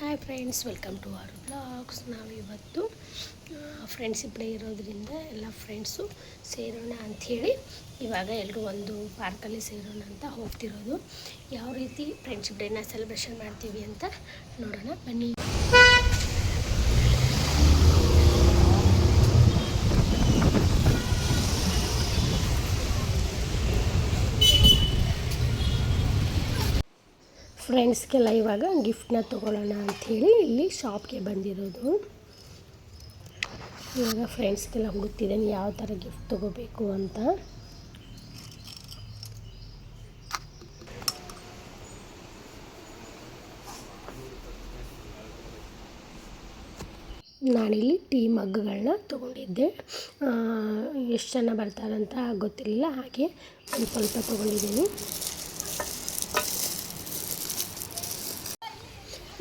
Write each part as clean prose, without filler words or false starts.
Hi friends, welcome to our blogs. ನಾವಿವತ್ತು friends ಇಬ್ಬರೇ ಇರೋದ್ರಿಂದ ಎಲ್ಲ ಫ್ರೆಂಡ್ಸು ಸೇರೋಣ ಅಂಥೇಳಿ ಇವಾಗ ಎಲ್ಲರೂ ಒಂದು ಪಾರ್ಕಲ್ಲಿ ಸೇರೋಣ ಅಂತ ಹೋಗ್ತಿರೋದು. ಯಾವ ರೀತಿ ಫ್ರೆಂಡ್ಶಿಪ್ ಡೇನ ಸೆಲೆಬ್ರೇಷನ್ ಮಾಡ್ತೀವಿ ಅಂತ ನೋಡೋಣ ಬನ್ನಿ. ಫ್ರೆಂಡ್ಸ್ಗೆಲ್ಲ ಇವಾಗ ಗಿಫ್ಟ್ನ ತೊಗೊಳ್ಳೋಣ ಅಂಥೇಳಿ ಇಲ್ಲಿ ಶಾಪ್ಗೆ ಬಂದಿರೋದು. ಇವಾಗ ಫ್ರೆಂಡ್ಸ್ಗೆಲ್ಲ ಹುಡುಕ್ತಿದ್ದೇನೆ ಯಾವ ಥರ ಗಿಫ್ಟ್ ತೊಗೋಬೇಕು ಅಂತ. ನಾನಿಲ್ಲಿ ಟೀ ಮಗ್ಗಳನ್ನ ತೊಗೊಂಡಿದ್ದೆ. ಎಷ್ಟು ಜನ ಬರ್ತಾರಂತ ಗೊತ್ತಿರಲಿಲ್ಲ, ಹಾಗೆ ಒಂದು ಸ್ವಲ್ಪ ತೊಗೊಂಡಿದ್ದೀನಿ.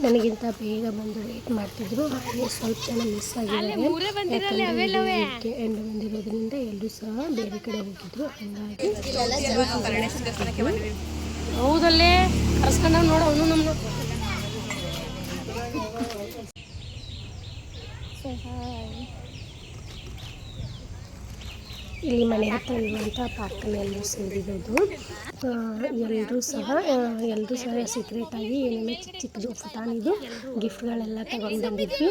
ನನಗಿಂತ ಬೇಗ ಬಂದು ವೇಟ್ ಮಾಡ್ತಿದ್ರು, ಹಾಗೆ ಸ್ವಲ್ಪ ಜನ ಮಿಸ್ ಆಗಿದ್ದಾರೆ. ಎಂಡ್ ಬಂದಿರೋದ್ರಿಂದ ಎಲ್ಲರೂ ಸಹ ಬೇರೆ ಕಡೆ ಹೋಗಿದ್ರು. ಹಾಗಾಗಿ ಹೌದಲ್ಲೇ ಕರ್ಸ್ಕೊಂಡ ನೋಡು ಅವನು ನಮ್ಮನ್ನ. ಇಲ್ಲಿ ಮನೆ ಹತ್ರ ಇರುವಂಥ ಪಾರ್ಕಲ್ಲಿ ಎಲ್ಲರೂ ಸೇರಿರೋದು. ಎಲ್ಲರೂ ಸಹ ಸೀಕ್ರೆಟಾಗಿ ಏನೇನೋ ಚಿಕ್ಕ ಚಿಕ್ಕದು ಪುಟಾಣಿದು ಗಿಫ್ಟ್ಗಳೆಲ್ಲ ತಗೊಂಡು ಬಂದಿದ್ವಿ.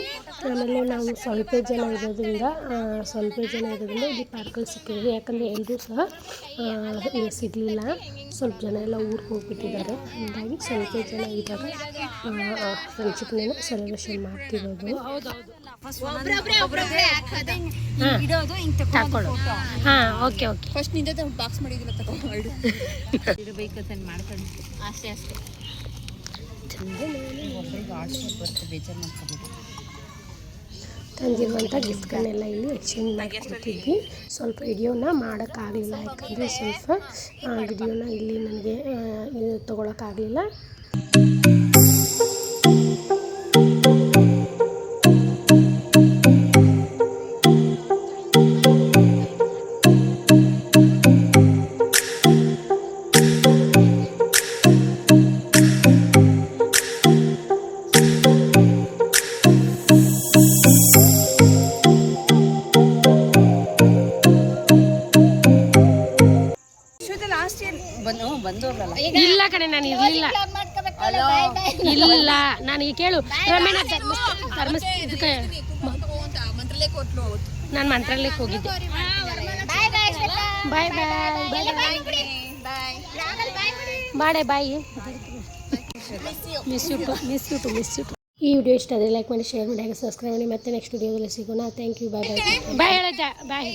ಆಮೇಲೆ ನಾವು ಸ್ವಲ್ಪ ಜನ ಇರೋದ್ರಿಂದ ಇಲ್ಲಿ ಪಾರ್ಕಲ್ಲಿ ಸಿಕ್ಕಿದ್ವಿ. ಯಾಕಂದರೆ ಎಲ್ಲರೂ ಸಹ ಸಿಗಲಿಲ್ಲ, ಸ್ವಲ್ಪ ಜನ ಎಲ್ಲ ಊರಿಗೆ ಹೋಗ್ಬಿಟ್ಟಿದ್ದಾರೆ. ಹಾಗಾಗಿ ಸ್ವಲ್ಪ ಜನ ಇದ್ದಾಗ ಫ್ರೆಂಡ್ಶಿಪ್ನ ಸೆಲೆಬ್ರೇಷನ್ ಮಾಡ್ತಿರೋದು. ಹಾಂ, ಓಕೆ ಓಕೆ. ಫಸ್ಟ್ ನಿಂದ ಬಾಕ್ಸ್ ಮಾಡಿದಿಲ್ಲ ತಗೊಂಡು ಇಡಬೇಕಂತ ಮಾಡ್ಕೊಂಡು ಅಷ್ಟೇ ತಂದಿರುವಂಥ ಗಿಫ್ಟ್ಗಳನ್ನೆಲ್ಲ ಇಲ್ಲಿ ಎಕ್ಸ್ಚೇಂಜ್ ಮಾಡ್ಕೊಡ್ತಿದ್ವಿ. ಸ್ವಲ್ಪ ವಿಡಿಯೋನ ಮಾಡೋಕ್ಕಾಗಲಿಲ್ಲ, ಯಾಕಂದರೆ ಸ್ವಲ್ಪ ವಿಡಿಯೋನ ಇಲ್ಲಿ ನನಗೆ ತೊಗೊಳಕ್ಕಾಗಲಿಲ್ಲ. ಇಲ್ಲ ಕಣೆ, ನಾನು ಇರಲಿಲ್ಲ. ಇಲ್ಲ, ನನಗೆ ಕೇಳು ರಮೇಣ, ನಾನು ಮಂತ್ರಾಲಯಕ್ಕೆ ಹೋಗಿದ್ದೆ. Bye bye bye. Miss you too. ಈ ವಿಡಿಯೋ ಇಷ್ಟ ಆದರೆ ಲೈಕ್ ಮಾಡಿ, ಶೇರ್ ಮಾಡಿ, ಹಾಗೆ ಸಬ್ಸ್ಕ್ರೈಬ್ ಮಾಡಿ. ಮತ್ತೆ ನೆಕ್ಸ್ಟ್ ವಿಡಿಯೋದಲ್ಲಿ ಸಿಗೋಣ. Thank you. Bye bye. Bye ಹೇಳಜ್ಜ, ಬಾಯ್.